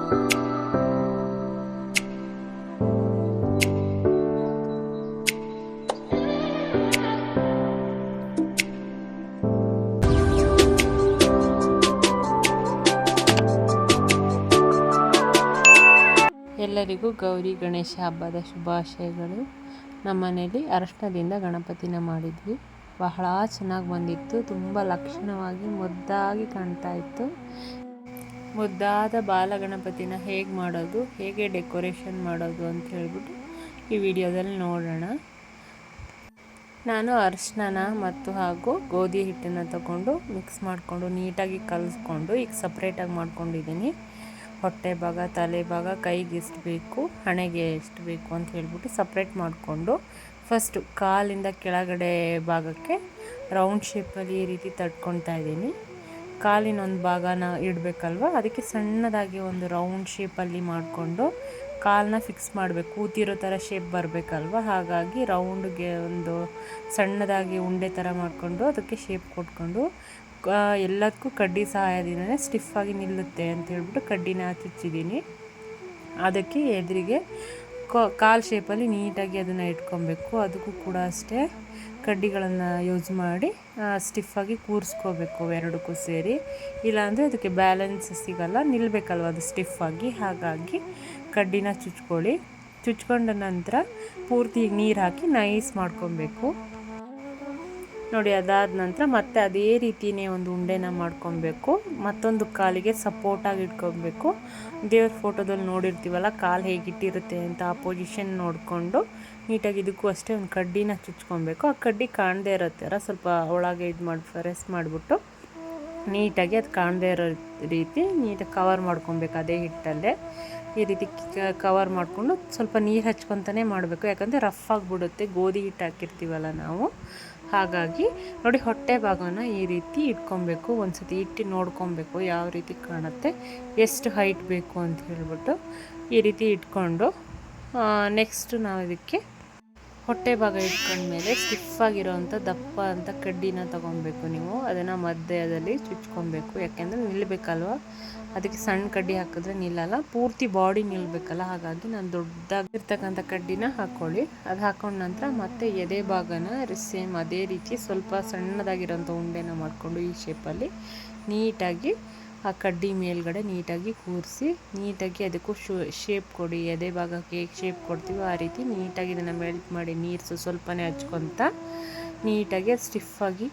ಎಲ್ಲರಿಗೂ ಗೌರಿ ಗಣೇಶ ಹಬ್ಬದ ಶುಭಾಶಯಗಳು. ನಮ್ಮ ಮನೇಲಿ ಅರಶಿನದಿಂದ ಗಣಪತಿನ ಮಾಡಿದ್ವಿ. ಬಹಳ ಚೆನ್ನಾಗಿ ಬಂದಿತ್ತು. ತುಂಬ ಲಕ್ಷಣವಾಗಿ ಮುದ್ದಾಗಿ ಕಾಣ್ತಾ ಇತ್ತು. ಮುದ್ದಾದ ಬಾಲಗಣಪತಿನ ಹೇಗೆ ಮಾಡೋದು, ಹೇಗೆ ಡೆಕೋರೇಷನ್ ಮಾಡೋದು ಅಂತ ಹೇಳ್ಬಿಟ್ಟು ಈ ವಿಡಿಯೋದಲ್ಲಿ ನೋಡೋಣ. ನಾನು ಅರಶಿನ ಮತ್ತು ಹಾಗೂ ಗೋಧಿ ಹಿಟ್ಟನ್ನು ತಗೊಂಡು ಮಿಕ್ಸ್ ಮಾಡಿಕೊಂಡು ನೀಟಾಗಿ ಕಲಿಸ್ಕೊಂಡು ಈಗ ಸಪ್ರೇಟಾಗಿ ಮಾಡ್ಕೊಂಡಿದ್ದೀನಿ. ಹೊಟ್ಟೆ ಭಾಗ, ತಲೆ ಭಾಗ, ಕೈಗೆ ಎಷ್ಟು ಬೇಕು, ಹಣೆಗೆ ಎಷ್ಟು ಬೇಕು ಅಂತ ಹೇಳ್ಬಿಟ್ಟು ಸಪ್ರೇಟ್ ಮಾಡಿಕೊಂಡು ಫಸ್ಟು ಕಾಲಿಂದ ಕೆಳಗಡೆ ಭಾಗಕ್ಕೆ ರೌಂಡ್ ಶೇಪಲ್ಲಿ ಈ ರೀತಿ ತಟ್ಕೊತಾ ಇದ್ದೀನಿ. ಕಾಲಿನ ಒಂದು ಭಾಗನ ಇಡಬೇಕಲ್ವ, ಅದಕ್ಕೆ ಸಣ್ಣದಾಗಿ ಒಂದು ರೌಂಡ್ ಶೇಪಲ್ಲಿ ಮಾಡಿಕೊಂಡು ಕಾಲನ್ನ ಫಿಕ್ಸ್ ಮಾಡಬೇಕು. ಕೂತಿರೋ ಥರ ಶೇಪ್ ಬರಬೇಕಲ್ವ, ಹಾಗಾಗಿ ರೌಂಡ್ಗೆ ಒಂದು ಸಣ್ಣದಾಗಿ ಉಂಡೆ ಥರ ಮಾಡಿಕೊಂಡು ಅದಕ್ಕೆ ಶೇಪ್ ಕೊಟ್ಕೊಂಡು ಎಲ್ಲದಕ್ಕೂ ಕಡ್ಡಿ ಸಹಾಯದಿಂದನೇ ಸ್ಟಿಫಾಗಿ ನಿಲ್ಲುತ್ತೆ ಅಂತ ಹೇಳ್ಬಿಟ್ಟು ಕಡ್ಡಿನ ಚುಚ್ಚಿದ್ದೀನಿ. ಅದಕ್ಕೆ ಎದುರಿಗೆ ಕಾಲು ಶೇಪಲ್ಲಿ ನೀಟಾಗಿ ಅದನ್ನು ಇಟ್ಕೊಬೇಕು. ಅದಕ್ಕೂ ಕೂಡ ಅಷ್ಟೇ ಕಡ್ಡಿಗಳನ್ನು ಯೂಸ್ ಮಾಡಿ ಸ್ಟಿಫಾಗಿ ಕೂರಿಸ್ಕೋಬೇಕು ಎರಡಕ್ಕೂ ಸೇರಿ. ಇಲ್ಲಾಂದರೆ ಅದಕ್ಕೆ ಬ್ಯಾಲೆನ್ಸ್ ಸಿಗಲ್ಲ, ನಿಲ್ಲಬೇಕಲ್ವ ಅದು ಸ್ಟಿಫಾಗಿ. ಹಾಗಾಗಿ ಕಡ್ಡಿನ ಚುಚ್ಕೊಂಡ ನಂತರ ಪೂರ್ತಿ ನೀರು ಹಾಕಿ ನೈಸ್ ಮಾಡ್ಕೊಬೇಕು ನೋಡಿ. ಅದಾದ ನಂತರ ಮತ್ತೆ ಅದೇ ರೀತಿಯೇ ಒಂದು ಉಂಡೆನ ಮಾಡ್ಕೊಬೇಕು. ಮತ್ತೊಂದು ಕಾಲಿಗೆ ಸಪೋರ್ಟಾಗಿ ಇಟ್ಕೊಬೇಕು. ದೇವ್ರ ಫೋಟೋದಲ್ಲಿ ನೋಡಿರ್ತೀವಲ್ಲ ಕಾಲು ಹೇಗಿಟ್ಟಿರುತ್ತೆ ಅಂತ, ಆ ಪೊಸಿಷನ್ ನೋಡಿಕೊಂಡು ನೀಟಾಗಿ ಇದಕ್ಕೂ ಅಷ್ಟೇ ಒಂದು ಕಡ್ಡಿನ ಚುಚ್ಕೊಬೇಕು. ಆ ಕಡ್ಡಿ ಕಾಣದೇ ಇರೋ ಥರ ಸ್ವಲ್ಪ ಒಳಗೆ ಪ್ರೆಸ್ ಮಾಡಿಬಿಟ್ಟು ನೀಟಾಗಿ ಅದು ಕಾಣದೇ ಇರೋ ರೀತಿ ನೀಟಾಗಿ ಕವರ್ ಮಾಡ್ಕೊಬೇಕು. ಅದೇ ಹಿಟ್ಟಲ್ಲೇ ಈ ರೀತಿ ಕವರ್ ಮಾಡಿಕೊಂಡು ಸ್ವಲ್ಪ ನೀರು ಹಚ್ಕೊತಾನೆ ಮಾಡಬೇಕು, ಯಾಕಂದರೆ ರಫ್ ಆಗಿಬಿಡುತ್ತೆ ಗೋಧಿ ಹಿಟ್ಟು ಹಾಕಿರ್ತೀವಲ್ಲ ನಾವು. ಹಾಗಾಗಿ ನೋಡಿ, ಹೊಟ್ಟೆ ಭಾಗನ ಈ ರೀತಿ ಇಟ್ಕೊಬೇಕು. ಒಂದು ಸತಿ ಇಟ್ಟು ನೋಡ್ಕೊಬೇಕು ಯಾವ ರೀತಿ ಕಾಣುತ್ತೆ, ಎಷ್ಟು ಹೈಟ್ ಬೇಕು ಅಂತ ಹೇಳ್ಬಿಟ್ಟು ಈ ರೀತಿ ಇಟ್ಕೊಂಡು ನೆಕ್ಸ್ಟ್ ನಾವು ಇದಕ್ಕೆ ಹೊಟ್ಟೆ ಭಾಗ ಇಟ್ಕೊಂಡ್ಮೇಲೆ ಸ್ಟಿಫಾಗಿರೋವಂಥ ದಪ್ಪ ಅಂತ ಕಡ್ಡಿನ ತೊಗೊಬೇಕು. ನೀವು ಅದನ್ನು ಮಧ್ಯದಲ್ಲಿ ಚುಚ್ಕೊಬೇಕು, ಯಾಕೆಂದರೆ ನಿಲ್ಲಬೇಕಲ್ವ. ಅದಕ್ಕೆ ಸಣ್ಣ ಕಡ್ಡಿ ಹಾಕಿದ್ರೆ ನಿಲ್ಲಲ್ಲ, ಪೂರ್ತಿ ಬಾಡಿ ನಿಲ್ಲಬೇಕಲ್ಲ. ಹಾಗಾಗಿ ನಾನು ದೊಡ್ಡದಾಗಿರ್ತಕ್ಕಂಥ ಕಡ್ಡಿನ ಹಾಕ್ಕೊಳ್ಳಿ. ಅದು ಹಾಕೊಂಡ ನಂತರ ಮತ್ತೆ ಎದೆ ಭಾಗನ ಸೇಮ್ ಅದೇ ರೀತಿ ಸ್ವಲ್ಪ ಸಣ್ಣದಾಗಿರೋಂಥ ಉಂಡೆನ ಮಾಡಿಕೊಂಡು ಈ ಶೇಪಲ್ಲಿ ನೀಟಾಗಿ ಆ ಕಡ್ಡಿ ಮೇಲ್ಗಡೆ ನೀಟಾಗಿ ಕೂರಿಸಿ ನೀಟಾಗಿ ಅದಕ್ಕೂ ಶೇಪ್ ಕೊಡಿ. ಎದೆ ಭಾಗಕ್ಕೆ ಹೇಗೆ ಶೇಪ್ ಕೊಡ್ತೀವೋ ಆ ರೀತಿ ನೀಟಾಗಿ ಇದನ್ನು ಮೆಲ್ಟ್ ಮಾಡಿ ನೀರು ಸ್ವಲ್ಪನೇ ಹಚ್ಕೊತ ನೀಟಾಗಿ ಸ್ಟಿಫಾಗಿ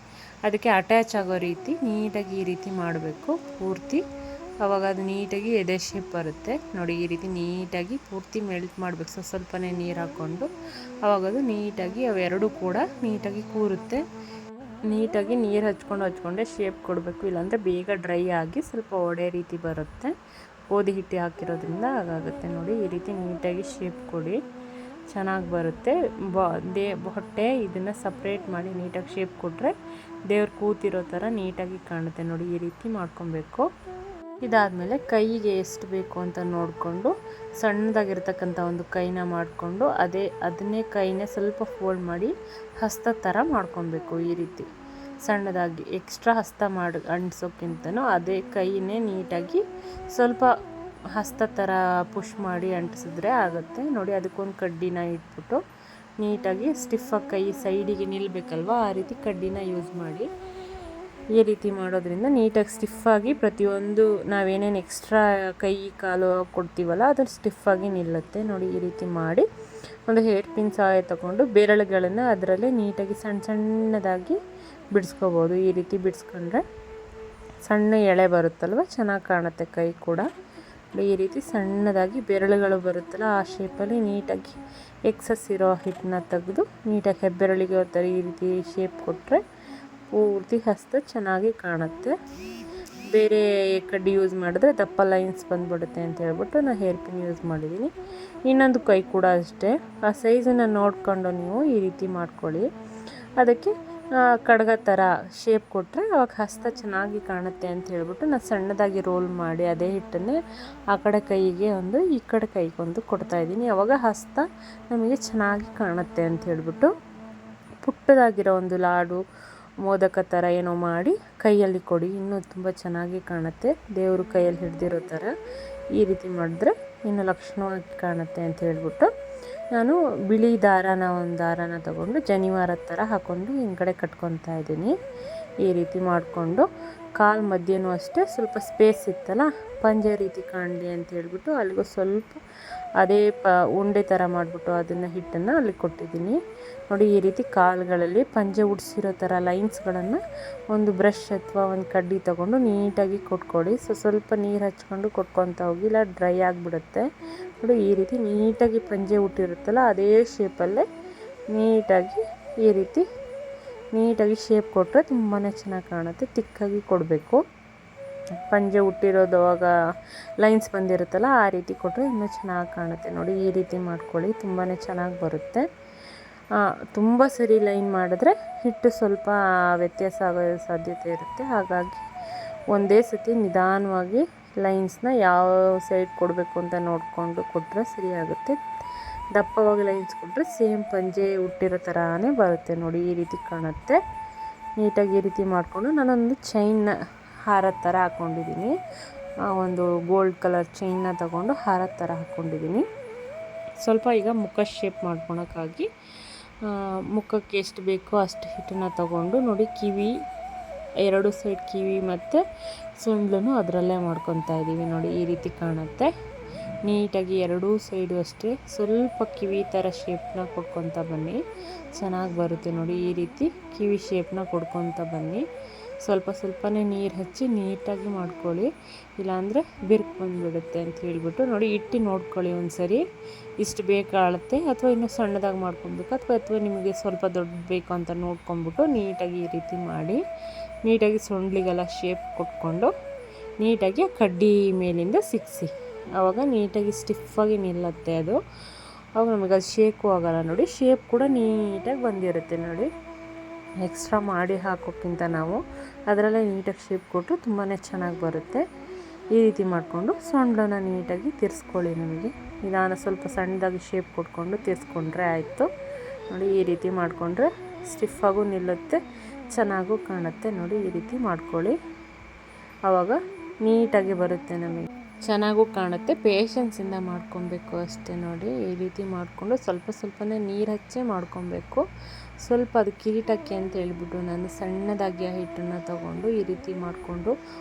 ಅದಕ್ಕೆ ಅಟ್ಯಾಚ್ ಆಗೋ ರೀತಿ ನೀಟಾಗಿ ಈ ರೀತಿ ಮಾಡಬೇಕು ಪೂರ್ತಿ. ಆವಾಗ ಅದು ನೀಟಾಗಿ ಎದೆ ಶೇಪ್ ಬರುತ್ತೆ ನೋಡಿ. ಈ ರೀತಿ ನೀಟಾಗಿ ಪೂರ್ತಿ ಮೆಲ್ಟ್ ಮಾಡಬೇಕು, ಸ್ವಲ್ಪನೇ ನೀರು ಹಾಕ್ಕೊಂಡು. ಆವಾಗ ಅದು ನೀಟಾಗಿ ಅವೆರಡೂ ಕೂಡ ನೀಟಾಗಿ ಕೂರುತ್ತೆ. ನೀಟಾಗಿ ನೀರು ಹಚ್ಕೊಂಡೆ ಶೇಪ್ ಕೊಡಬೇಕು, ಇಲ್ಲಾಂದರೆ ಬೇಗ ಡ್ರೈ ಆಗಿ ಸ್ವಲ್ಪ ಒಡೆ ರೀತಿ ಬರುತ್ತೆ. ಗೋಧಿ ಹಿಟ್ಟು ಹಾಕಿರೋದ್ರಿಂದ ಹಾಗಾಗುತ್ತೆ ನೋಡಿ. ಈ ರೀತಿ ನೀಟಾಗಿ ಶೇಪ್ ಕೊಡಿ, ಚೆನ್ನಾಗಿ ಬರುತ್ತೆ. ಹೊಟ್ಟೆ ಇದನ್ನು ಸಪ್ರೇಟ್ ಮಾಡಿ ನೀಟಾಗಿ ಶೇಪ್ ಕೊಟ್ಟರೆ ದೇವ್ರು ಕೂತಿರೋ ಥರ ನೀಟಾಗಿ ಕಾಣುತ್ತೆ ನೋಡಿ. ಈ ರೀತಿ ಮಾಡ್ಕೊಬೇಕು. ಇದಾದಮೇಲೆ ಕೈಗೆ ಎಷ್ಟು ಬೇಕು ಅಂತ ನೋಡಿಕೊಂಡು ಸಣ್ಣದಾಗಿರ್ತಕ್ಕಂಥ ಒಂದು ಕೈನ ಮಾಡಿಕೊಂಡು ಅದನ್ನೇ ಕೈನೇ ಸ್ವಲ್ಪ ಫೋಲ್ಡ್ ಮಾಡಿ ಹಸ್ತ ಥರ ಮಾಡ್ಕೊಬೇಕು. ಈ ರೀತಿ ಸಣ್ಣದಾಗಿ ಎಕ್ಸ್ಟ್ರಾ ಹಸ್ತ ಅಂಟಿಸೋಕ್ಕಿಂತನೂ ಅದೇ ಕೈನೇ ನೀಟಾಗಿ ಸ್ವಲ್ಪ ಹಸ್ತ ಥರ ಪುಷ್ ಮಾಡಿ ಅಂಟಿಸಿದ್ರೆ ಆಗುತ್ತೆ ನೋಡಿ. ಅದಕ್ಕೊಂದು ಕಡ್ಡಿನ ಇಟ್ಬಿಟ್ಟು ನೀಟಾಗಿ ಸ್ಟಿಫಾಗಿ ಕೈ ಸೈಡಿಗೆ ನಿಲ್ಲಬೇಕಲ್ವ, ಆ ರೀತಿ ಕಡ್ಡಿನ ಯೂಸ್ ಮಾಡಿ ಈ ರೀತಿ ಮಾಡೋದ್ರಿಂದ ನೀಟಾಗಿ ಸ್ಟಿಫಾಗಿ ಪ್ರತಿಯೊಂದು ನಾವೇನೇನು ಎಕ್ಸ್ಟ್ರಾ ಕೈ ಕಾಲು ಕೊಡ್ತೀವಲ್ಲ ಅದು ಸ್ಟಿಫಾಗಿ ನಿಲ್ಲುತ್ತೆ ನೋಡಿ. ಈ ರೀತಿ ಮಾಡಿ ಒಂದು ಹೇರ್ ಪಿನ್ ಸಹಾಯ ತಗೊಂಡು ಬೆರಳುಗಳನ್ನು ಅದರಲ್ಲೇ ನೀಟಾಗಿ ಸಣ್ಣದಾಗಿ ಬಿಡಿಸ್ಕೋಬೋದು. ಈ ರೀತಿ ಬಿಡಿಸ್ಕೊಂಡ್ರೆ ಸಣ್ಣ ಎಳೆ ಬರುತ್ತಲ್ವ, ಚೆನ್ನಾಗಿ ಕಾಣುತ್ತೆ ಕೈ ಕೂಡ. ಈ ರೀತಿ ಸಣ್ಣದಾಗಿ ಬೆರಳುಗಳು ಬರುತ್ತಲ್ಲ ಆ ಶೇಪಲ್ಲಿ ನೀಟಾಗಿ ಎಕ್ಸಸ್ ಇರೋ ಹಿಟ್ಟನ್ನ ತೆಗೆದು ನೀಟಾಗಿ ಹೆಬ್ಬೆರಳಿಗೆ ಥರ ಈ ರೀತಿ ಶೇಪ್ ಕೊಟ್ಟರೆ ಪೂರ್ತಿ ಹಸ್ತ ಚೆನ್ನಾಗಿ ಕಾಣುತ್ತೆ. ಬೇರೆ ಕಡ್ಡಿ ಯೂಸ್ ಮಾಡಿದ್ರೆ ದಪ್ಪ ಲೈನ್ಸ್ ಬಂದುಬಿಡುತ್ತೆ ಅಂತ ಹೇಳ್ಬಿಟ್ಟು ನಾನು ಹೇರ್ ಪಿನ್ ಯೂಸ್ ಮಾಡಿದ್ದೀನಿ. ಇನ್ನೊಂದು ಕೈ ಕೂಡ ಅಷ್ಟೇ, ಆ ಸೈಜನ್ನು ನೋಡಿಕೊಂಡು ನೀವು ಈ ರೀತಿ ಮಾಡ್ಕೊಳ್ಳಿ. ಅದಕ್ಕೆ ಕಡ್ಗ ಥರ ಶೇಪ್ ಕೊಟ್ಟರೆ ಅವಾಗ ಹಸ್ತ ಚೆನ್ನಾಗಿ ಕಾಣುತ್ತೆ ಅಂತ ಹೇಳ್ಬಿಟ್ಟು ನಾನು ಸಣ್ಣದಾಗಿ ರೋಲ್ ಮಾಡಿ ಅದೇ ಹಿಟ್ಟನ್ನೇ ಆ ಕಡೆ ಕೈಗೆ ಒಂದು ಈ ಕಡೆ ಕೈಗೊಂದು ಕೊಡ್ತಾಯಿದ್ದೀನಿ. ಅವಾಗ ಹಸ್ತ ನಮಗೆ ಚೆನ್ನಾಗಿ ಕಾಣುತ್ತೆ ಅಂತ ಹೇಳ್ಬಿಟ್ಟು ಪುಟ್ಟದಾಗಿರೋ ಒಂದು ಲಾಡು ಮೋದಕ ಥರ ಏನೋ ಮಾಡಿ ಕೈಯಲ್ಲಿ ಕೊಡಿ, ಇನ್ನೂ ತುಂಬ ಚೆನ್ನಾಗಿ ಕಾಣುತ್ತೆ. ದೇವರು ಕೈಯಲ್ಲಿ ಹಿಡ್ದಿರೋ ಥರ ಈ ರೀತಿ ಮಾಡಿದ್ರೆ ಇನ್ನು ಲಕ್ಷಣವಾಗಿ ಕಾಣುತ್ತೆ ಅಂತ ಹೇಳ್ಬಿಟ್ಟು ನಾನು ಬಿಳಿ ಒಂದು ದಾರಾನ ತಗೊಂಡು ಜನಿವಾರದ ಥರ ಹಾಕ್ಕೊಂಡು ಹಿಂದ್ಗಡೆ ಕಟ್ಕೊತಾ ಇದ್ದೀನಿ. ಈ ರೀತಿ ಮಾಡಿಕೊಂಡು ಕಾಲು ಮಧ್ಯೆನೂ ಅಷ್ಟೇ ಸ್ವಲ್ಪ ಸ್ಪೇಸ್ ಇತ್ತಲ್ಲ, ಪಂಜೆ ರೀತಿ ಕಾಣಲಿ ಅಂತ ಹೇಳ್ಬಿಟ್ಟು ಅಲ್ಲಿಗೂ ಸ್ವಲ್ಪ ಅದೇ ಉಂಡೆ ಥರ ಮಾಡಿಬಿಟ್ಟು ಅದನ್ನು ಹಿಟ್ಟನ್ನು ಅಲ್ಲಿ ಕೊಟ್ಟಿದ್ದೀನಿ ನೋಡಿ. ಈ ರೀತಿ ಕಾಲುಗಳಲ್ಲಿ ಪಂಜೆ ಉಡ್ಸಿರೋ ಥರ ಲೈನ್ಸ್ಗಳನ್ನು ಒಂದು ಬ್ರಷ್ ಅಥವಾ ಒಂದು ಕಡ್ಡಿ ತೊಗೊಂಡು ನೀಟಾಗಿ ಕೊಟ್ಕೊಳ್ಳಿ. ಸ್ವಲ್ಪ ನೀರು ಹಚ್ಕೊಂಡು ಕೊಟ್ಕೊತಾ ಹೋಗಿ, ಇಲ್ಲ ಡ್ರೈ ಆಗಿಬಿಡುತ್ತೆ ನೋಡಿ. ಈ ರೀತಿ ನೀಟಾಗಿ ಪಂಜೆ ಉಟ್ಟಿರುತ್ತಲ್ಲ ಅದೇ ಶೇಪಲ್ಲೇ ನೀಟಾಗಿ ಶೇಪ್ ಕೊಟ್ಟರೆ ತುಂಬಾ ಚೆನ್ನಾಗಿ ಕಾಣುತ್ತೆ. ತಿಕ್ಕಾಗಿ ಕೊಡಬೇಕು. ಪಂಜೆ ಉಟ್ಟಿರೋದು ಅವಾಗ ಲೈನ್ಸ್ ಬಂದಿರುತ್ತಲ್ಲ ಆ ರೀತಿ ಕೊಟ್ಟರೆ ಇನ್ನೂ ಚೆನ್ನಾಗಿ ಕಾಣುತ್ತೆ ನೋಡಿ. ಈ ರೀತಿ ಮಾಡ್ಕೊಳ್ಳಿ, ತುಂಬಾ ಚೆನ್ನಾಗಿ ಬರುತ್ತೆ. ತುಂಬ ಸರಿ ಲೈನ್ ಮಾಡಿದ್ರೆ ಹಿಟ್ಟು ಸ್ವಲ್ಪ ವ್ಯತ್ಯಾಸ ಆಗೋ ಸಾಧ್ಯತೆ ಇರುತ್ತೆ. ಹಾಗಾಗಿ ಒಂದೇ ಸತಿ ನಿಧಾನವಾಗಿ ಲೈನ್ಸ್ನ ಯಾವ ಸೈಡ್ ಕೊಡಬೇಕು ಅಂತ ನೋಡಿಕೊಂಡು ಕೊಟ್ಟರೆ ಸರಿಯಾಗುತ್ತೆ. ದಪ್ಪವಾಗಿ ಲೈನ್ಸ್ ಕೊಟ್ಟರೆ ಸೇಮ್ ಪಂಜೆ ಉಟ್ಟಿರೋ ಥರನೇ ಬರುತ್ತೆ ನೋಡಿ. ಈ ರೀತಿ ಕಾಣುತ್ತೆ. ನೀಟಾಗಿ ಈ ರೀತಿ ಮಾಡಿಕೊಂಡು ನಾನೊಂದು ಚೈನ್ನ ಹಾರದ ಥರ ಹಾಕ್ಕೊಂಡಿದ್ದೀನಿ. ಒಂದು ಗೋಲ್ಡ್ ಕಲರ್ ಚೈನ್ನ ತಗೊಂಡು ಹಾರದ ಥರ ಹಾಕ್ಕೊಂಡಿದ್ದೀನಿ. ಸ್ವಲ್ಪ ಈಗ ಮುಖ ಶೇಪ್ ಮಾಡ್ಕೊಳಕ್ಕಾಗಿ ಮುಖಕ್ಕೆ ಎಷ್ಟು ಬೇಕೋ ಅಷ್ಟು ಹಿಟ್ಟನ್ನು ತಗೊಂಡು ನೋಡಿ, ಕಿವಿ ಎರಡು ಸೈಡ್ ಕಿವಿ ಮತ್ತು ಸೊಂಡ್ಲೂ ಅದರಲ್ಲೇ ಮಾಡ್ಕೊತಾ ಇದ್ದೀವಿ ನೋಡಿ. ಈ ರೀತಿ ಕಾಣುತ್ತೆ. ನೀಟಾಗಿ ಎರಡೂ ಸೈಡು ಅಷ್ಟೇ ಸ್ವಲ್ಪ ಕಿವಿ ಥರ ಶೇಪ್ನ ಕೊಡ್ಕೊತಾ ಬನ್ನಿ, ಚೆನ್ನಾಗಿ ಬರುತ್ತೆ ನೋಡಿ. ಈ ರೀತಿ ಕಿವಿ ಶೇಪ್ನ ಕೊಡ್ಕೊತಾ ಬನ್ನಿ. ಸ್ವಲ್ಪನೇ ನೀರು ಹಚ್ಚಿ ನೀಟಾಗಿ ಮಾಡ್ಕೊಳ್ಳಿ, ಇಲ್ಲಾಂದರೆ ಬಿರುಕು ಬಂದುಬಿಡುತ್ತೆ ಅಂತ ಹೇಳ್ಬಿಟ್ಟು ನೋಡಿ. ಇಟ್ಟು ನೋಡ್ಕೊಳ್ಳಿ ಒಂದು ಸರಿ ಇಷ್ಟು ಬೇಕಾಗುತ್ತೆ ಅಥವಾ ಇನ್ನೂ ಸಣ್ಣದಾಗಿ ಮಾಡ್ಕೊಬೇಕು ಅಥವಾ ನಿಮಗೆ ಸ್ವಲ್ಪ ದೊಡ್ಡ ಬೇಕು ಅಂತ ನೋಡ್ಕೊಂಬಿಟ್ಟು ನೀಟಾಗಿ ಈ ರೀತಿ ಮಾಡಿ, ನೀಟಾಗಿ ಸೊಂಡ್ಲಿಗೆಲ್ಲ ಶೇಪ್ ಕೊಟ್ಕೊಂಡು ನೀಟಾಗಿ ಕಡ್ಡಿ ಮೇಲಿಂದ ಸಿಕ್ಕಿಸಿ. ಆವಾಗ ನೀಟಾಗಿ ಸ್ಟಿಫಾಗಿ ನಿಲ್ಲುತ್ತೆ ಅದು. ಆವಾಗ ನಮಗೆ ಅದು ಶೇಕು ಆಗೋಲ್ಲ ನೋಡಿ. ಶೇಪ್ ಕೂಡ ನೀಟಾಗಿ ಬಂದಿರುತ್ತೆ ನೋಡಿ. ಎಕ್ಸ್ಟ್ರಾ ಮಾಡಿ ಹಾಕೋಕ್ಕಿಂತ ನಾವು ಅದರಲ್ಲೇ ನೀಟಾಗಿ ಶೇಪ್ ಕೊಟ್ಟು ತುಂಬಾ ಚೆನ್ನಾಗಿ ಬರುತ್ತೆ. ಈ ರೀತಿ ಮಾಡಿಕೊಂಡು ಸೊಂಡ್ಲನ್ನು ನೀಟಾಗಿ ತಿರ್ಸ್ಕೊಳ್ಳಿ. ನಮಗೆ ನಿಧಾನ ಸ್ವಲ್ಪ ಸಣ್ಣದಾಗಿ ಶೇಪ್ ಕೊಟ್ಕೊಂಡು ತಿರ್ಸ್ಕೊಂಡ್ರೆ ಆಯಿತು ನೋಡಿ. ಈ ರೀತಿ ಮಾಡಿಕೊಂಡ್ರೆ ಸ್ಟಿಫಾಗೂ ನಿಲ್ಲುತ್ತೆ, ಚೆನ್ನಾಗೂ ಕಾಣುತ್ತೆ ನೋಡಿ. ಈ ರೀತಿ ಮಾಡ್ಕೊಳ್ಳಿ, ಆವಾಗ ನೀಟಾಗಿ ಬರುತ್ತೆ, ನಮಗೆ ಚೆನ್ನಾಗೂ ಕಾಣುತ್ತೆ. ಪೇಷನ್ಸಿಂದ ಮಾಡ್ಕೊಬೇಕು ಅಷ್ಟೇ ನೋಡಿ. ಈ ರೀತಿ ಮಾಡಿಕೊಂಡು ಸ್ವಲ್ಪನೇ ನೀರು ಹಚ್ಚೇ ಮಾಡ್ಕೊಬೇಕು. ಸ್ವಲ್ಪ ಅದು ಕಿರೀಟಕ್ಕೆ ಅಂತ ಹೇಳ್ಬಿಟ್ಟು ನಾನು ಸಣ್ಣದಾಗಿ ಹಿಟ್ಟನ್ನು ತಗೊಂಡು ಈ ರೀತಿ ಮಾಡಿಕೊಂಡು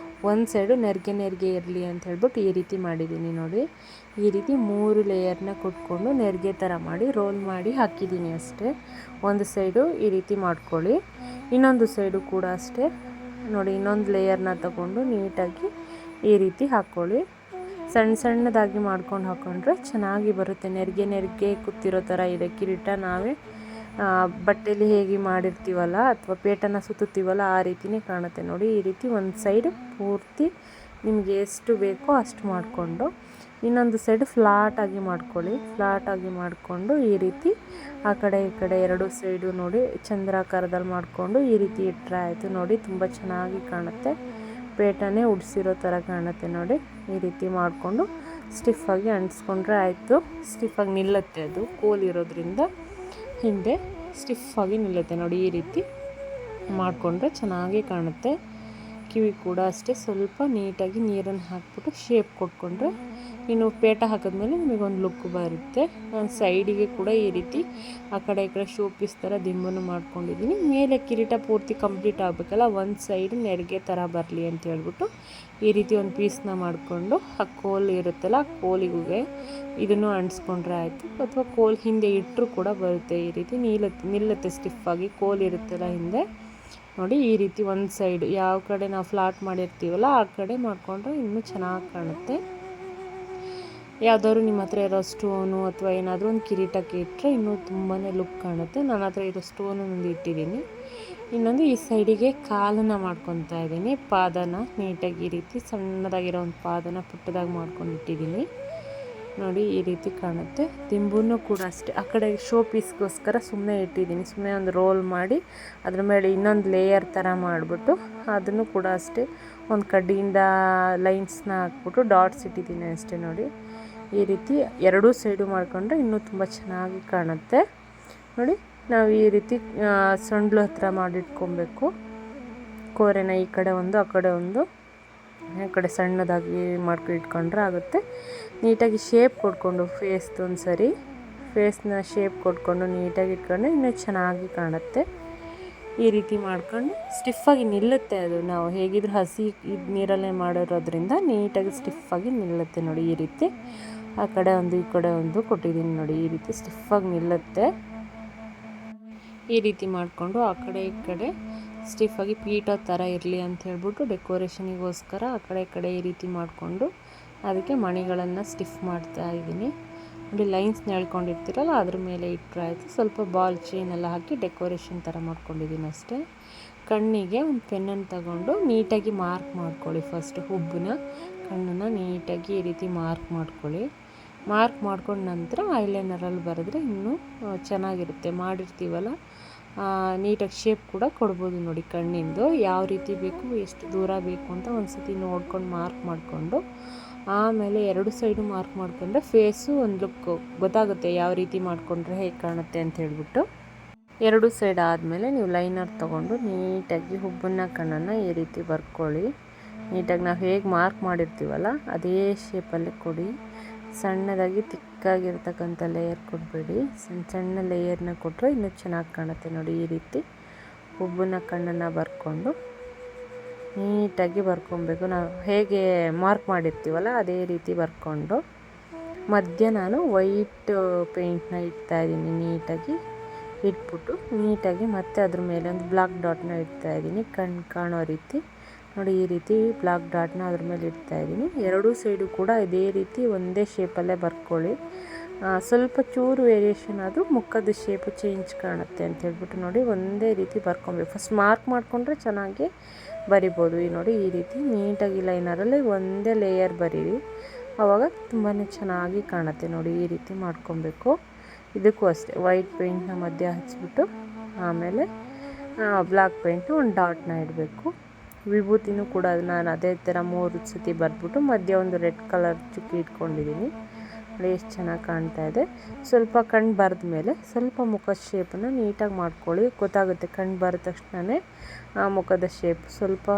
ಒಂದು ಸೈಡು ನೆರಿಗೆ ಇರಲಿ ಅಂತ ಹೇಳ್ಬಿಟ್ಟು ಈ ರೀತಿ ಮಾಡಿದ್ದೀನಿ ನೋಡಿ. ಈ ರೀತಿ 3 ಲೇಯರ್ನ ಕೊಟ್ಕೊಂಡು ನೆರಿಗೆ ಥರ ಮಾಡಿ ರೋಲ್ ಮಾಡಿ ಹಾಕಿದ್ದೀನಿ ಅಷ್ಟೇ. ಒಂದು ಸೈಡು ಈ ರೀತಿ ಮಾಡ್ಕೊಳ್ಳಿ, ಇನ್ನೊಂದು ಸೈಡು ಕೂಡ ಅಷ್ಟೇ ನೋಡಿ. ಇನ್ನೊಂದು ಲೇಯರ್ನ ತಗೊಂಡು ನೀಟಾಗಿ ಈ ರೀತಿ ಹಾಕ್ಕೊಳ್ಳಿ. ಸಣ್ಣದಾಗಿ ಮಾಡ್ಕೊಂಡು ಹಾಕ್ಕೊಂಡ್ರೆ ಚೆನ್ನಾಗಿ ಬರುತ್ತೆ. ನೆರಿಗೆ ಕೂತಿರೋ ಥರ ಇದೆ ಕಿರೀಟ. ನಾವೇ ಬಟ್ಟೆಲಿ ಹೇಗೆ ಮಾಡಿರ್ತೀವಲ್ಲ ಅಥವಾ ಪೇಟನ್ನು ಸುತ್ತುತ್ತೀವಲ್ಲ ಆ ರೀತಿಯೇ ಕಾಣುತ್ತೆ ನೋಡಿ. ಈ ರೀತಿ ಒಂದು ಸೈಡ್ ಪೂರ್ತಿ ನಿಮಗೆ ಎಷ್ಟು ಬೇಕೋ ಅಷ್ಟು ಮಾಡಿಕೊಂಡು ಇನ್ನೊಂದು ಸೈಡ್ ಫ್ಲಾಟಾಗಿ ಮಾಡ್ಕೊಳ್ಳಿ. ಫ್ಲಾಟಾಗಿ ಮಾಡಿಕೊಂಡು ಈ ರೀತಿ ಆ ಕಡೆ ಈ ಕಡೆ ಎರಡು ಸೈಡು ನೋಡಿ ಚಂದ್ರಾಕಾರದಲ್ಲಿ ಮಾಡಿಕೊಂಡು ಈ ರೀತಿ ಇಟ್ಟರೆ ಆಯಿತು ನೋಡಿ. ತುಂಬ ಚೆನ್ನಾಗಿ ಕಾಣುತ್ತೆ. ಪೇಟನೇ ಉಡ್ಸಿರೋ ಥರ ಕಾಣುತ್ತೆ ನೋಡಿ. ಈ ರೀತಿ ಮಾಡಿಕೊಂಡು ಸ್ಟಿಫಾಗಿ ಅಂಟಿಸ್ಕೊಂಡ್ರೆ ಆಯಿತು. ಸ್ಟಿಫಾಗಿ ನಿಲ್ಲುತ್ತೆ, ಅದು ಕೋಲಿರೋದ್ರಿಂದ ಹಿಂದೆ ಸ್ಟಿಫಾಗಿ ನಿಲ್ಲುತ್ತೆ ನೋಡಿ. ಈ ರೀತಿ ಮಾಡಿಕೊಂಡ್ರೆ ಚೆನ್ನಾಗಿ ಕಾಣುತ್ತೆ. ಕಿವಿ ಕೂಡ ಅಷ್ಟೇ ಸ್ವಲ್ಪ ನೀಟಾಗಿ ನೀರನ್ನು ಹಾಕ್ಬಿಟ್ಟು ಶೇಪ್ ಕೊಟ್ಕೊಂಡ್ರೆ ಇನ್ನು ಪೇಟ ಹಾಕಿದ್ಮೇಲೆ ನಿಮಗೊಂದು ಲುಕ್ ಬರುತ್ತೆ. ನಾನು ಸೈಡಿಗೆ ಕೂಡ ಈ ರೀತಿ ಆ ಕಡೆ ಈ ಕಡೆ ಶೋ ಪೀಸ್ ಥರ ದಿಂಬನ್ನು ಮಾಡ್ಕೊಂಡಿದ್ದೀನಿ. ಮೇಲೆ ಕಿರೀಟ ಪೂರ್ತಿ ಕಂಪ್ಲೀಟ್ ಆಗಬೇಕಲ್ಲ, ಒಂದು ಸೈಡ್ ನೆರಿಗೆ ಥರ ಬರಲಿ ಅಂತ ಹೇಳ್ಬಿಟ್ಟು ಈ ರೀತಿ ಒಂದು ಪೀಸ್ನ ಮಾಡಿಕೊಂಡು ಆ ಕೋಲ್ ಇರುತ್ತಲ್ಲ ಆ ಕೋಲಿಗೆ ಇದನ್ನು ಅಂಟಿಸ್ಕೊಂಡ್ರೆ ಆಯಿತು. ಅಥವಾ ಕೋಲ್ ಹಿಂದೆ ಇಟ್ಟರು ಕೂಡ ಬರುತ್ತೆ. ಈ ರೀತಿ ನಿಲ್ಲುತ್ತೆ ಸ್ಟಿಫಾಗಿ. ಕೋಲ್ ಇರುತ್ತಲ್ಲ ಹಿಂದೆ ನೋಡಿ. ಈ ರೀತಿ ಒಂದು ಸೈಡ್ ಯಾವ ಕಡೆ ನಾವು ಫ್ಲಾಟ್ ಮಾಡಿರ್ತೀವಲ್ಲ ಆ ಕಡೆ ಮಾಡಿಕೊಂಡ್ರೆ ಇನ್ನೂ ಚೆನ್ನಾಗಿ ಕಾಣುತ್ತೆ. ಯಾವುದಾದ್ರು ನಿಮ್ಮ ಹತ್ರ ಇರೋ ಸ್ಟೋನು ಅಥವಾ ಏನಾದರೂ ಒಂದು ಕಿರೀಟಕ್ಕೆ ಇಟ್ಟರೆ ಇನ್ನೂ ತುಂಬಾ ಲುಕ್ ಕಾಣುತ್ತೆ. ನನ್ನ ಹತ್ರ ಇರೋ ಸ್ಟೋನೊಂದು ಇಟ್ಟಿದ್ದೀನಿ. ಇನ್ನೊಂದು ಈ ಸೈಡಿಗೆ ಕಾಲನ್ನು ಮಾಡ್ಕೊತಾ ಇದ್ದೀನಿ. ಪಾದನ ನೀಟಾಗಿ ಈ ರೀತಿ ಸಣ್ಣದಾಗಿರೋ ಒಂದು ಪಾದನ ಪುಟ್ಟದಾಗಿ ಮಾಡ್ಕೊಂಡು ಇಟ್ಟಿದ್ದೀನಿ ನೋಡಿ. ಈ ರೀತಿ ಕಾಣುತ್ತೆ. ದಿಂಬೂ ಕೂಡ ಅಷ್ಟೇ ಆ ಕಡೆ ಶೋ ಪೀಸ್ಗೋಸ್ಕರ ಸುಮ್ಮನೆ ಇಟ್ಟಿದ್ದೀನಿ. ಸುಮ್ಮನೆ ಒಂದು ರೋಲ್ ಮಾಡಿ ಅದ್ರ ಮೇಲೆ ಇನ್ನೊಂದು ಲೇಯರ್ ಥರ ಮಾಡಿಬಿಟ್ಟು ಅದನ್ನು ಕೂಡ ಅಷ್ಟೇ ಒಂದು ಕಡ್ಡಿಯಿಂದ ಲೈನ್ಸ್ನ ಹಾಕ್ಬಿಟ್ಟು ಡಾಟ್ಸ್ ಇಟ್ಟಿದ್ದೀನಿ ಅಷ್ಟೇ ನೋಡಿ. ಈ ರೀತಿ ಎರಡೂ ಸೈಡು ಮಾಡಿಕೊಂಡ್ರೆ ಇನ್ನೂ ತುಂಬ ಚೆನ್ನಾಗಿ ಕಾಣುತ್ತೆ ನೋಡಿ. ನಾವು ಈ ರೀತಿ ಸೊಂಡ್ಲು ಹತ್ರ ಮಾಡಿಟ್ಕೊಬೇಕು. ಕೋರೆನ ಈ ಕಡೆ ಒಂದು ಆ ಕಡೆ ಒಂದು ಈ ಕಡೆ ಸಣ್ಣದಾಗಿ ಇಟ್ಕೊಂಡ್ರೆ ಆಗುತ್ತೆ. ನೀಟಾಗಿ ಶೇಪ್ ಕೊಡ್ಕೊಂಡು ಫೇಸ್ದು ಸರಿ ಫೇಸ್ನ ಶೇಪ್ ಕೊಟ್ಕೊಂಡು ನೀಟಾಗಿ ಇಟ್ಕೊಂಡ್ರೆ ಇನ್ನೂ ಚೆನ್ನಾಗಿ ಕಾಣುತ್ತೆ. ಈ ರೀತಿ ಮಾಡ್ಕೊಂಡು ಸ್ಟಿಫಾಗಿ ನಿಲ್ಲುತ್ತೆ. ಅದು ನಾವು ಹೇಗಿದ್ರೂ ಹಸಿ ನೀರಲ್ಲೇ ಮಾಡಿರೋದ್ರಿಂದ ನೀಟಾಗಿ ಸ್ಟಿಫಾಗಿ ನಿಲ್ಲುತ್ತೆ ನೋಡಿ. ಈ ರೀತಿ ಆ ಕಡೆ ಒಂದು ಈ ಕಡೆ ಒಂದು ಕೊಟ್ಟಿದ್ದೀನಿ ನೋಡಿ. ಈ ರೀತಿ ಸ್ಟಿಫಾಗಿ ನಿಲ್ಲುತ್ತೆ. ಈ ರೀತಿ ಮಾಡಿಕೊಂಡು ಆ ಕಡೆ ಈ ಕಡೆ ಸ್ಟಿಫಾಗಿ ಪೀಠೋ ಥರ ಇರಲಿ ಅಂತ ಹೇಳ್ಬಿಟ್ಟು ಡೆಕೋರೇಷನಿಗೋಸ್ಕರ ಆ ಕಡೆ ಈ ಕಡೆ ಈ ರೀತಿ ಮಾಡಿಕೊಂಡು ಅದಕ್ಕೆ ಮಣಿಗಳನ್ನು ಸ್ಟಿಫ್ ಮಾಡ್ತಾ ಇದ್ದೀನಿ ನೋಡಿ. ಲೈನ್ಸ್ನ ಎಳ್ಕೊಂಡಿರ್ತೀರಲ್ಲ ಅದ್ರ ಮೇಲೆ ಇಟ್ಟರೆ ಆಯಿತು. ಸ್ವಲ್ಪ ಬಾಲ್ ಚೈನ್ ಎಲ್ಲ ಹಾಕಿ ಡೆಕೋರೇಷನ್ ಥರ ಮಾಡ್ಕೊಂಡಿದ್ದೀನಿ ಅಷ್ಟೇ. ಕಣ್ಣಿಗೆ ಒಂದು ಪೆನ್ನನ್ನು ತಗೊಂಡು ನೀಟಾಗಿ ಮಾರ್ಕ್ ಮಾಡ್ಕೊಳ್ಳಿ. ಫಸ್ಟ್ ಹುಬ್ಬನ್ನ ಕಣ್ಣನ್ನು ನೀಟಾಗಿ ಈ ರೀತಿ ಮಾರ್ಕ್ ಮಾಡ್ಕೊಳ್ಳಿ. ಮಾರ್ಕ್ ಮಾಡ್ಕೊಂಡು ನಂತರ ಐಲೈನರಲ್ಲಿ ಬರೆದ್ರೆ ಇನ್ನೂ ಚೆನ್ನಾಗಿರುತ್ತೆ. ಮಾಡಿರ್ತೀವಲ್ಲ ನೀಟಾಗಿ ಶೇಪ್ ಕೂಡ ಕೊಡ್ಬೋದು ನೋಡಿ. ಕಣ್ಣಿಂದು ಯಾವ ರೀತಿ ಬೇಕು ಎಷ್ಟು ದೂರ ಬೇಕು ಅಂತ ಒಂದು ಸತಿ ನೋಡ್ಕೊಂಡು ಮಾರ್ಕ್ ಮಾಡಿಕೊಂಡು ಆಮೇಲೆ ಎರಡು ಸೈಡು ಮಾರ್ಕ್ ಮಾಡ್ಕೊಂಡ್ರೆ ಫೇಸು ಒಂದು ಲುಕ್ ಗೊತ್ತಾಗುತ್ತೆ ಯಾವ ರೀತಿ ಮಾಡಿಕೊಂಡ್ರೆ ಹೇಗೆ ಕಾಣುತ್ತೆ ಅಂತ ಹೇಳ್ಬಿಟ್ಟು. ಎರಡು ಸೈಡ್ ಆದಮೇಲೆ ನೀವು ಲೈನರ್ ತೊಗೊಂಡು ನೀಟಾಗಿ ಹುಬ್ಬನ್ನ ಕಣ್ಣನ್ನು ಈ ರೀತಿ ಬರ್ಕೊಳ್ಳಿ. ನೀಟಾಗಿ ನಾವು ಹೇಗೆ ಮಾರ್ಕ್ ಮಾಡಿರ್ತೀವಲ್ಲ ಅದೇ ಶೇಪಲ್ಲೇ ಕೊಡಿ. ಸಣ್ಣದಾಗಿ ತಿಕ್ಕಾಗಿರ್ತಕ್ಕಂಥ ಲೇಯರ್ ಕೊಡಬೇಡಿ. ಸಣ್ಣ ಲೇಯರ್ನ ಕೊಟ್ಟರೆ ಇನ್ನೂ ಚೆನ್ನಾಗಿ ಕಾಣುತ್ತೆ ನೋಡಿ. ಈ ರೀತಿ ಹುಬ್ಬನ್ನ ಕಣ್ಣನ್ನು ಬರ್ಕೊಂಡು ನೀಟಾಗಿ ಬರ್ಕೊಬೇಕು. ನಾವು ಹೇಗೆ ಮಾರ್ಕ್ ಮಾಡಿರ್ತೀವಲ್ಲ ಅದೇ ರೀತಿ ಬರ್ಕೊಂಡು ಮಧ್ಯ ನಾನು ವೈಟ್ ಪೇಂಟ್ನ ಇಡ್ತಾಯಿದ್ದೀನಿ. ನೀಟಾಗಿ ಇಟ್ಬಿಟ್ಟು ನೀಟಾಗಿ ಮತ್ತೆ ಅದ್ರ ಮೇಲೆ ಒಂದು ಬ್ಲಾಕ್ ಡಾಟ್ನ ಇಡ್ತಾಯಿದ್ದೀನಿ ಕಣ್ಣು ಕಾಣೋ ರೀತಿ ನೋಡಿ. ಈ ರೀತಿ ಬ್ಲಾಕ್ ಡಾಟ್ನ ಅದ್ರ ಮೇಲೆ ಇಡ್ತಾಯಿದ್ದೀನಿ. ಎರಡೂ ಸೈಡು ಕೂಡ ಇದೇ ರೀತಿ ಒಂದೇ ಶೇಪಲ್ಲೇ ಬರ್ಕೊಳ್ಳಿ. ಸ್ವಲ್ಪ ಚೂರು ವೇರಿಯೇಷನ್ ಅದು ಮುಖದ ಶೇಪು ಚೇಂಜ್ ಕಾಣುತ್ತೆ ಅಂತ ಹೇಳ್ಬಿಟ್ಟು ನೋಡಿ ಒಂದೇ ರೀತಿ ಬರ್ಕೊಬೇಕು. ಫಸ್ಟ್ ಮಾರ್ಕ್ ಮಾಡಿಕೊಂಡ್ರೆ ಚೆನ್ನಾಗಿ ಬರಿಬೋದು. ಈ ನೋಡಿ ಈ ರೀತಿ ನೀಟಾಗಿ ಲೈನರಲ್ಲಿ ಒಂದೇ ಲೇಯರ್ ಬರೀರಿ, ಆವಾಗ ತುಂಬಾ ಚೆನ್ನಾಗಿ ಕಾಣುತ್ತೆ ನೋಡಿ. ಈ ರೀತಿ ಮಾಡ್ಕೊಬೇಕು. ಇದಕ್ಕೂ ಅಷ್ಟೇ ವೈಟ್ ಪೇಂಟ್ನ ಮಧ್ಯೆ ಹಚ್ಬಿಟ್ಟು ಆಮೇಲೆ ಬ್ಲ್ಯಾಕ್ ಪೇಂಟ್ನ ಒಂದು ಡಾಟ್ನ ಇಡಬೇಕು. ವಿಭೂತಿನೂ ಕೂಡ ನಾನು ಅದೇ ಥರ 3 ಸತಿ ಬರೆದ್ಬಿಟ್ಟು ಮಧ್ಯೆ ಒಂದು ರೆಡ್ ಕಲರ್ ಚುಕ್ಕಿ ಇಟ್ಕೊಂಡಿದ್ದೀನಿ ನೋಡಿ. ಎಷ್ಟು ಚೆನ್ನಾಗಿ ಕಾಣ್ತಾ ಇದೆ. ಸ್ವಲ್ಪ ಕಣ್ಣು ಬರೆದ ಮೇಲೆ ಸ್ವಲ್ಪ ಮುಖದ ಶೇಪನ್ನು ನೀಟಾಗಿ ಮಾಡ್ಕೊಳ್ಳಿ. ಗೊತ್ತಾಗುತ್ತೆ ಕಣ್ಣು ಬರೆದ ತಕ್ಷಣವೇ ಮುಖದ ಶೇಪ್ ಸ್ವಲ್ಪ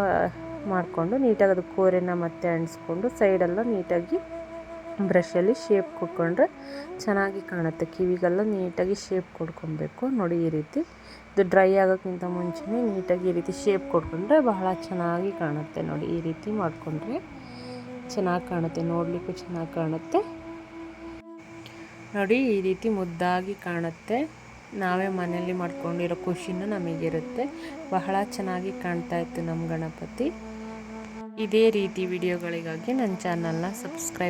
ಮಾಡಿಕೊಂಡು ನೀಟಾಗಿ ಅದು ಕೋರೆನ ಮತ್ತೆ ಅಂಟಿಸ್ಕೊಂಡು ಸೈಡೆಲ್ಲ ನೀಟಾಗಿ ಬ್ರಷಲ್ಲಿ ಶೇಪ್ ಕೊಟ್ಕೊಂಡ್ರೆ ಚೆನ್ನಾಗಿ ಕಾಣುತ್ತೆ. ಕಿವಿಗೆಲ್ಲ ನೀಟಾಗಿ ಶೇಪ್ ಕೊಡ್ಕೊಬೇಕು ನೋಡಿ. ಈ ರೀತಿ ಇದು ಡ್ರೈ ಆಗೋಕ್ಕಿಂತ ಮುಂಚೆನೇ ನೀಟಾಗಿ ಈ ರೀತಿ ಶೇಪ್ ಕೊಟ್ಕೊಂಡ್ರೆ ಬಹಳ ಚೆನ್ನಾಗಿ ಕಾಣುತ್ತೆ ನೋಡಿ. ಈ ರೀತಿ ಮಾಡಿಕೊಂಡ್ರೆ ಚೆನ್ನಾಗಿ ಕಾಣುತ್ತೆ, ನೋಡಲಿಕ್ಕೂ ಚೆನ್ನಾಗಿ ಕಾಣುತ್ತೆ ನೋಡಿ. ಈ ರೀತಿ ಮುದ್ದಾಗಿ ಕಾಣುತ್ತೆ. ನಾವೇ ಮನೆಯಲ್ಲಿ ಮಾಡ್ಕೊಂಡಿರೋ ಖುಷಿನೂ ನಮಗಿರುತ್ತೆ. ಬಹಳ ಚೆನ್ನಾಗಿ ಕಾಣ್ತಾ ಇತ್ತು ನಮ್ಮ ಗಣಪತಿ. ಇದೇ ರೀತಿ ವಿಡಿಯೋಗಳಿಗಾಗಿ ನನ್ನ ಚಾನಲ್ನ ಸಬ್ಸ್ಕ್ರೈಬ್